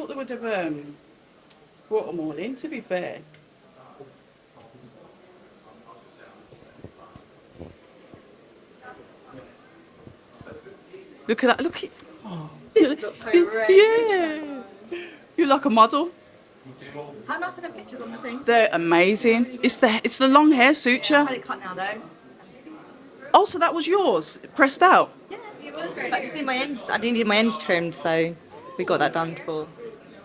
thought they would have brought them all in, to be fair. Look at that. Look at oh. Yeah. You're like a model. How nice are the pictures on the thing? They're amazing. It's the long hair suture. I had it cut now though. Oh, so that was yours, pressed out. Yeah, it was very. I just need my ends. I needed my ends trimmed, so we got that done for.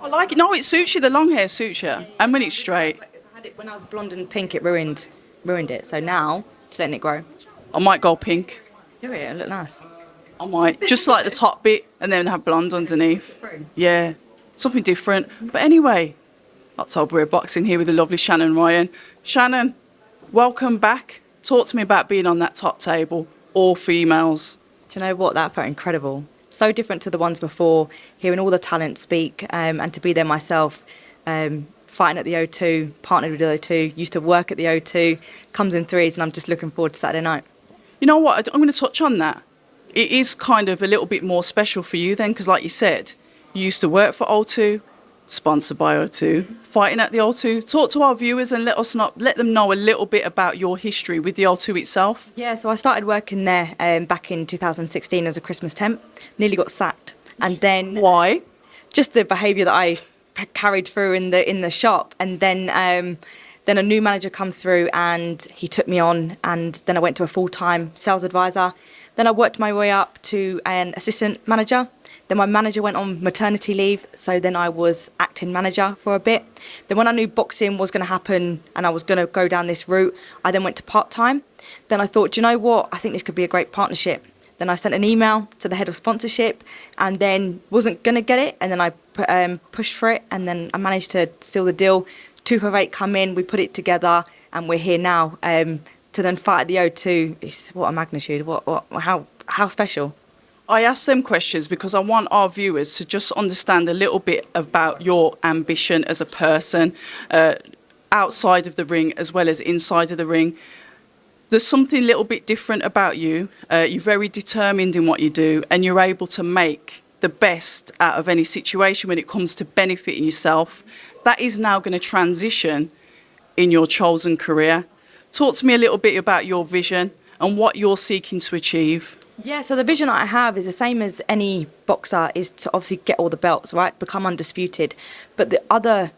I like it. No, it suits you. The long hair suits you, and when it's straight. I had it when I was blonde and pink. It ruined it. So now just letting it grow. I might go pink. Do it. It'll look nice. I might just like the top bit, and then have blonde underneath. Yeah, something different. But anyway, October boxing here with the lovely Shannon Ryan. Shannon, welcome back. Talk to me about being on that top table, all females. Do you know what? That felt incredible. So different to the ones before, hearing all the talent speak, and to be there myself, fighting at the O2, partnered with the O2, used to work at the O2, comes in threes, and I'm just looking forward to Saturday night. You know what? I'm going to touch on that. It is kind of a little bit more special for you then, because like you said, you used to work for O2, sponsored by O2, fighting at the O2. Talk to our viewers and let them know a little bit about your history with the O2 itself. Yeah, so I started working there back in 2016 as a Christmas temp. Nearly got sacked, and then why? Just the behaviour that I carried through in the shop, and then a new manager come through and he took me on, and then I went to a full-time sales advisor. Then I worked my way up to an assistant manager. Then my manager went on maternity leave, so then I was acting manager for a bit. Then when I knew boxing was going to happen and I was going to go down this route, I then went to part-time. Then I thought, do you know what? I think this could be a great partnership. Then I sent an email to the head of sponsorship and then wasn't going to get it. And then I pushed for it, and then I managed to seal the deal. 258 come in, we put it together, and we're here now to then fight at the O2. It's, what a magnitude, how special. I ask them questions because I want our viewers to just understand a little bit about your ambition as a person, outside of the ring as well as inside of the ring. There's something a little bit different about you. You're very determined in what you do, and you're able to make the best out of any situation when it comes to benefiting yourself. That is now going to transition in your chosen career. Talk to me a little bit about your vision and what you're seeking to achieve. Yeah, so the vision I have is the same as any boxer, is to obviously get all the belts, right? Become undisputed. But the other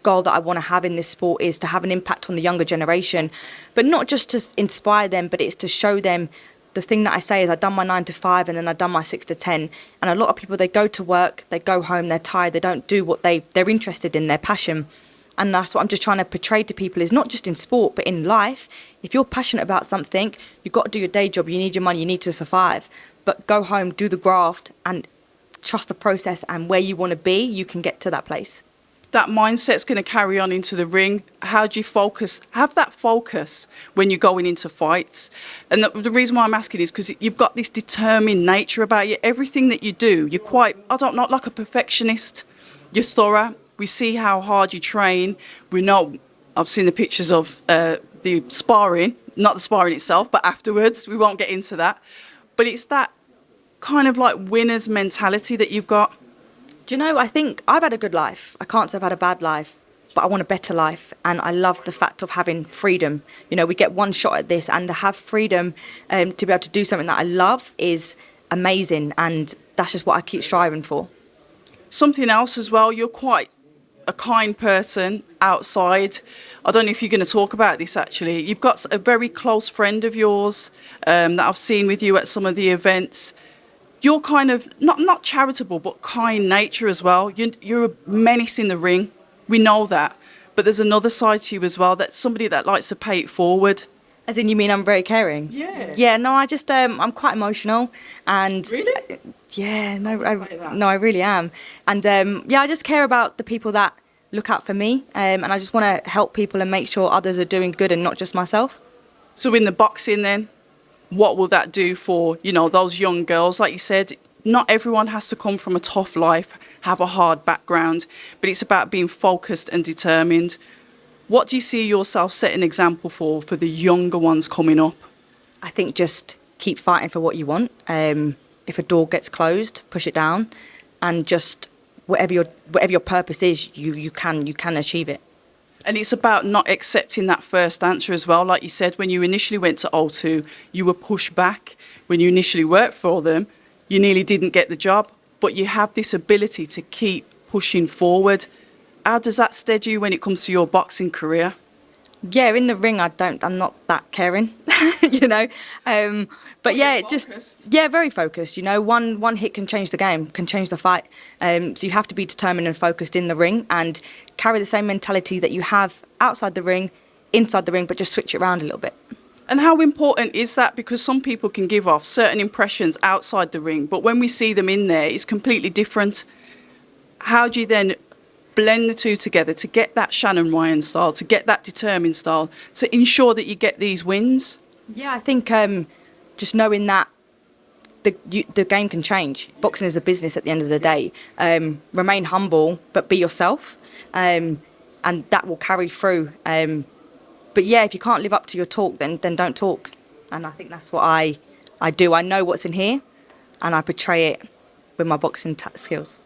goal that I want to have in this sport is to have an impact on the younger generation, but not just to inspire them, but it's to show them the thing that I say is I've done my 9 to 5 and then I've done my 6 to 10. And a lot of people, they go to work, they go home, they're tired, they don't do what they're interested in, their passion. And that's what I'm just trying to portray to people, is not just in sport, but in life. If you're passionate about something, you've got to do your day job, you need your money, you need to survive. But go home, do the graft, and trust the process, and where you want to be, you can get to that place. That mindset's going to carry on into the ring. How do you focus? Have that focus when you're going into fights. And the reason why I'm asking is because you've got this determined nature about you. Everything that you do, you're quite, not like a perfectionist. You're thorough. We see how hard you train. We know, I've seen the pictures of the sparring, not the sparring itself, but afterwards. We won't get into that. But it's that kind of like winner's mentality that you've got. Do you know, I think I've had a good life. I can't say I've had a bad life, but I want a better life. And I love the fact of having freedom. You know, we get one shot at this, and to have freedom to be able to do something that I love is amazing. And that's just what I keep striving for. Something else as well, you're quite a kind person outside. I don't know if you're going to talk about this actually. You've got a very close friend of yours that I've seen with you at some of the events. You're kind of, not charitable, but kind nature as well. You're a menace in the ring. We know that. But there's another side to you as well. That's somebody that likes to pay it forward. As in, you mean I'm very caring? Yeah. Yeah, no, I just, I'm quite emotional. And really? Yeah, no, I really am. And I just care about the people that look out for me. And I just want to help people and make sure others are doing good and not just myself. So in the boxing then, what will that do for, those young girls? Like you said, not everyone has to come from a tough life, have a hard background, but it's about being focused and determined. What do you see yourself set an example for the younger ones coming up? I think just keep fighting for what you want. If a door gets closed, push it down, and just whatever your purpose is, you can achieve it. And it's about not accepting that first answer as well. Like you said, when you initially went to O2, you were pushed back. When you initially worked for them, you nearly didn't get the job, but you have this ability to keep pushing forward. How does that steady you when it comes to your boxing career? Yeah, in the ring, I'm not that caring, you know. But yeah, very focused. You know, one hit can change the game, can change the fight. So you have to be determined and focused in the ring and carry the same mentality that you have outside the ring, inside the ring, but just switch it around a little bit. And how important is that? Because some people can give off certain impressions outside the ring, but when we see them in there, it's completely different. How do you then blend the two together to get that Shannon Ryan style, to get that determined style, to ensure that you get these wins? Yeah, I think just knowing that the game can change. Boxing is a business at the end of the day. Remain humble, but be yourself, and that will carry through. But yeah, if you can't live up to your talk, then don't talk. And I think that's what I do. I know what's in here, and I portray it with my boxing skills.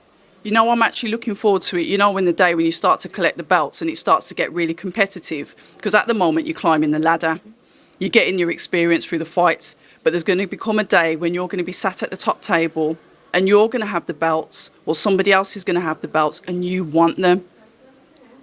You know, I'm actually looking forward to it. You know, when you start to collect the belts and it starts to get really competitive, because at the moment you're climbing the ladder, you're getting your experience through the fights, but there's going to become a day when you're going to be sat at the top table and you're going to have the belts, or somebody else is going to have the belts, and you want them.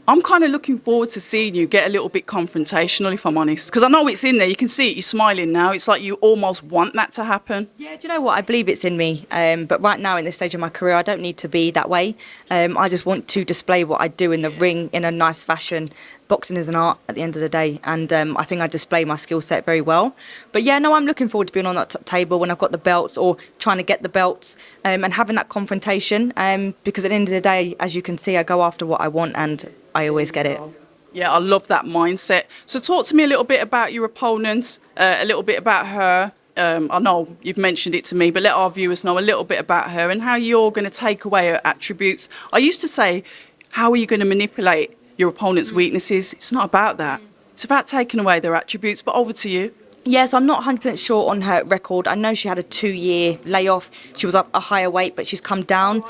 I'm kind of looking forward to seeing you get a little bit confrontational, if I'm honest, because I know it's in there. You can see it. You're smiling now. It's like you almost want that to happen. Yeah, do you know what? I believe it's in me. But right now, in this stage of my career, I don't need to be that way. I just want to display what I do in the ring in a nice fashion. Boxing is an art at the end of the day, and I think I display my skill set very well. But yeah, no, I'm looking forward to being on that top table when I've got the belts, or trying to get the belts, and having that confrontation. Because at the end of the day, as you can see, I go after what I want, and I always get it. Yeah, I love that mindset. So talk to me a little bit about your opponent, a little bit about her. I know you've mentioned it to me, but let our viewers know a little bit about her and how you're going to take away her attributes. I used to say, how are you going to manipulate your opponent's weaknesses? It's not about that. It's about taking away their attributes. But over to you. Yes, I'm not 100% sure on her record. I know she had a 2-year layoff. She was up a higher weight, but she's come down.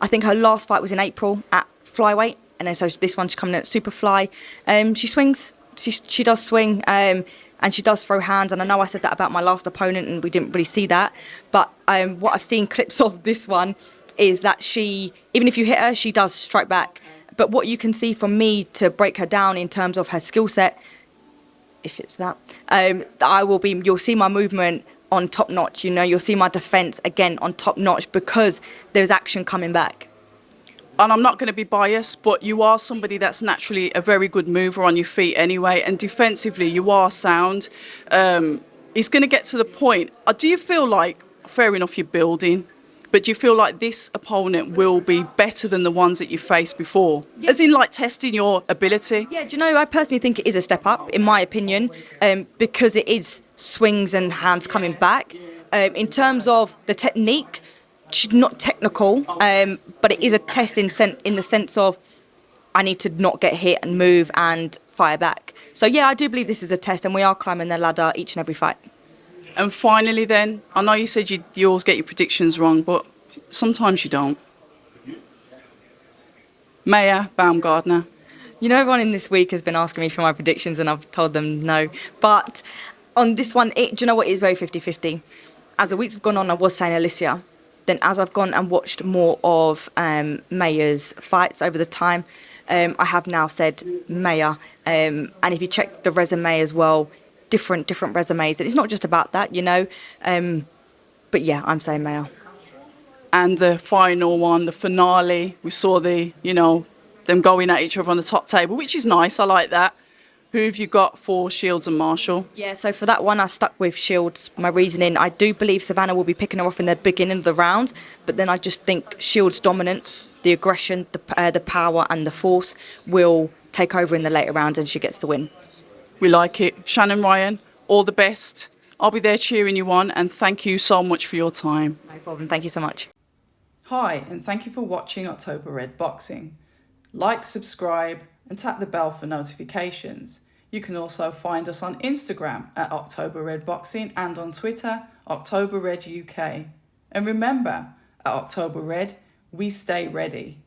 I think her last fight was in April at flyweight. And then so this one she's coming in at super fly. She swings. She does swing, and she does throw hands. And I know I said that about my last opponent, and we didn't really see that. But what I've seen clips of this one is that she, even if you hit her, she does strike back. But what you can see from me to break her down in terms of her skill set, if it's that, you'll see my movement on top notch. You know, you'll see my defence again on top notch because there's action coming back. And I'm not going to be biased, but you are somebody that's naturally a very good mover on your feet anyway. And defensively, you are sound. It's going to get to the point. Do you feel like, fair enough, you're building, but do you feel like this opponent will be better than the ones that you faced before? Yeah. As in, like, testing your ability? Yeah, do you know, I personally think it is a step up, in my opinion, because it is swings and hands coming back. In terms of the technique, she's not technical, but it is a test in the sense of I need to not get hit and move and fire back. So yeah, I do believe this is a test, and we are climbing the ladder each and every fight. And finally then, I know you said you always get your predictions wrong, but sometimes you don't. Maya Baumgardner. You know, everyone in this week has been asking me for my predictions, and I've told them no. But on this one, do you know what, it is very 50-50. As the weeks have gone on, I was saying Alicia. Then as I've gone and watched more of Maya's fights over the time, I have now said Maya. And if you check the resume as well, different resumes. It's not just about that, you know. But yeah, I'm saying Maya. And the final one, the finale, we saw them going at each other on the top table, which is nice. I like that. Who have you got for Shields and Marshall? Yeah, so for that one, I've stuck with Shields. My reasoning, I do believe Savannah will be picking her off in the beginning of the round, but then I just think Shields' dominance, the aggression, the power and the force will take over in the later rounds, and she gets the win. We like it. Shannon Ryan, all the best. I'll be there cheering you on, and thank you so much for your time. No problem. Thank you so much. Hi, and thank you for watching October Red Boxing. Like, subscribe, and tap the bell for notifications. You can also find us on Instagram at October Red Boxing and on Twitter, October Red UK. And remember, at October Red, we stay ready.